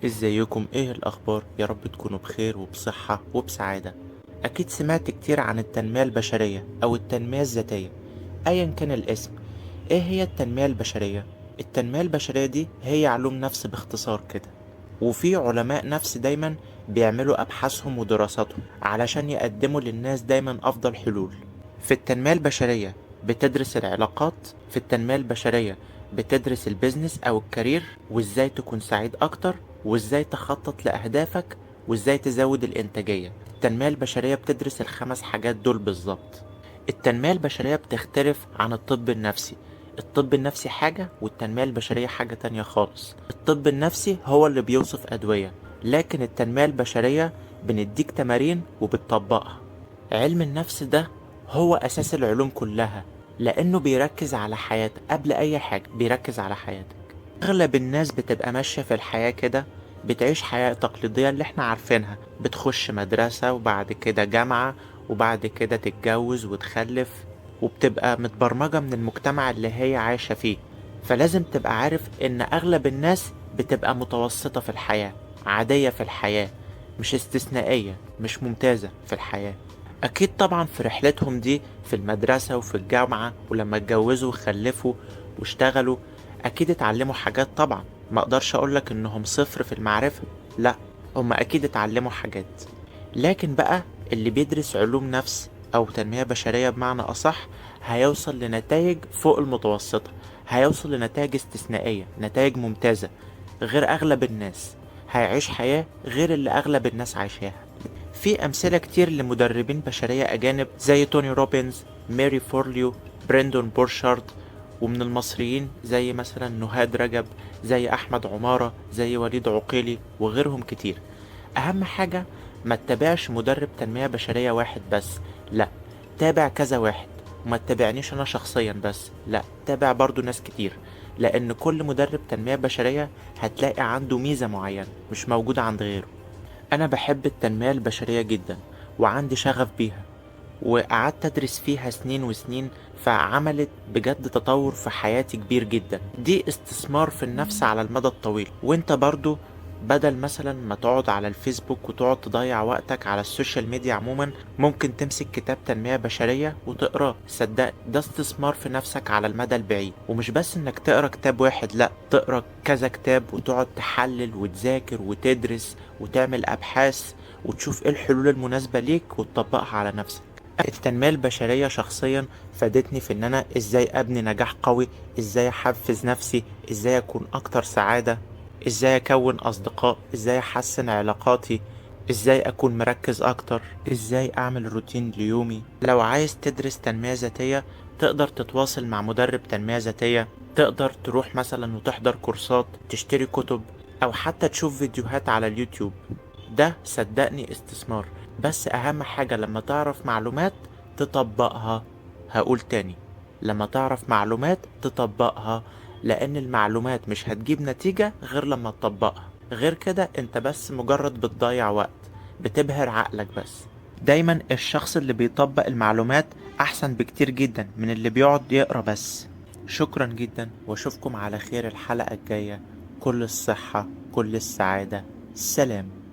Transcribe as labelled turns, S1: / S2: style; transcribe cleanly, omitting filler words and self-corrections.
S1: ازيكم؟ ايه الاخبار؟ يا رب تكونوا بخير وبصحة وبسعادة. اكيد سمعت كتير عن التنمية البشرية او التنمية الذاتية ايا كان الاسم. ايه هي التنمية البشرية؟ التنمية البشرية دي هي علوم نفس باختصار كده، وفي علماء نفس دايما بيعملوا ابحاثهم ودراساتهم علشان يقدموا للناس دايما افضل حلول. في التنمية البشرية بتدرس العلاقات، في التنمية البشرية بتدرس البيزنس او الكارير، وازاي تكون سعيد اكتر، وازاي تخطط لاهدافك، وازاي تزود الانتاجية. التنمية البشرية بتدرس الخمس حاجات دول بالظبط. التنمية البشرية بتختلف عن الطب النفسي. الطب النفسي حاجة والتنمية البشرية حاجة تانية خالص. الطب النفسي هو اللي بيوصف أدوية، لكن التنمية البشرية بنديك تمارين وبتطبقها. علم النفس ده هو أساس العلوم كلها، لأنه بيركز على حياتك قبل أي حاجة، بيركز على حياتك. أغلب الناس بتبقى ماشية في الحياة كده، بتعيش حياة تقليدية اللي احنا عارفينها، بتخش مدرسة وبعد كده جامعة وبعد كده تتجوز وتخلف، وبتبقى متبرمجة من المجتمع اللي هي عايشة فيه. فلازم تبقى عارف ان اغلب الناس بتبقى متوسطة في الحياة، عادية في الحياة، مش استثنائية، مش ممتازة في الحياة. اكيد طبعا في رحلتهم دي في المدرسة وفي الجامعة ولما اتجوزوا وخلفوا واشتغلوا، اكيد اتعلموا حاجات طبعا. ما اقدرش اقولك انهم صفر في المعرفة، لا، هم اكيد اتعلموا حاجات. لكن بقى اللي بيدرس علوم نفس او تنمية بشرية بمعنى اصح هيوصل لنتائج فوق المتوسطة، هيوصل لنتائج استثنائية، نتائج ممتازة غير اغلب الناس، هيعيش حياة غير اللي اغلب الناس عايشاها. في امثلة كتير لمدربين بشرية اجانب زي توني روبنز، ماري فورليو، بريندون بورشارد. ومن المصريين زي مثلا نهاد رجب، زي احمد عمارة، زي وليد عقيلي وغيرهم كتير. اهم حاجة ما تتابعش مدرب تنمية بشرية واحد بس، لا، تابع كذا واحد. وما تتابعنيش انا شخصيا بس، لا، تابع برضو ناس كتير، لان كل مدرب تنمية بشرية هتلاقي عنده ميزة معينة مش موجودة عند غيره. انا بحب التنمية البشرية جدا وعندي شغف بيها، وقعدت ادرس فيها سنين وسنين، فعملت بجد تطور في حياتي كبير جدا. دي استثمار في النفس على المدى الطويل. وانت برضو بدل مثلا ما تقعد على الفيسبوك وتقعد تضيع وقتك على السوشيال ميديا عموما، ممكن تمسك كتاب تنمية بشرية وتقراه. صدق ده استثمار في نفسك على المدى البعيد. ومش بس انك تقرا كتاب واحد، لا، تقرا كذا كتاب وتقعد تحلل وتذاكر وتدرس وتعمل ابحاث وتشوف ايه الحلول المناسبة ليك وتطبقها على نفسك. التنمية البشرية شخصيا فادتني في ان انا ازاي ابني نجاح قوي، ازاي احفز نفسي، ازاي اكون اكتر سعادة، ازاي اكون اصدقاء، ازاي احسن علاقاتي، ازاي اكون مركز اكتر، ازاي اعمل روتين ليومي. لو عايز تدرس تنمية ذاتية تقدر تتواصل مع مدرب تنمية ذاتية، تقدر تروح مثلا وتحضر كورسات، تشتري كتب، او حتى تشوف فيديوهات على اليوتيوب. ده صدقني استثمار. بس اهم حاجة لما تعرف معلومات تطبقها. هقول تاني، لما تعرف معلومات تطبقها، لان المعلومات مش هتجيب نتيجة غير لما تطبقها. غير كده انت بس مجرد بتضيع وقت، بتبهر عقلك بس. دايما الشخص اللي بيطبق المعلومات احسن بكتير جدا من اللي بيقعد يقرا بس. شكرا جدا واشوفكم على خير الحلقة الجاية. كل الصحة، كل السعادة، سلام.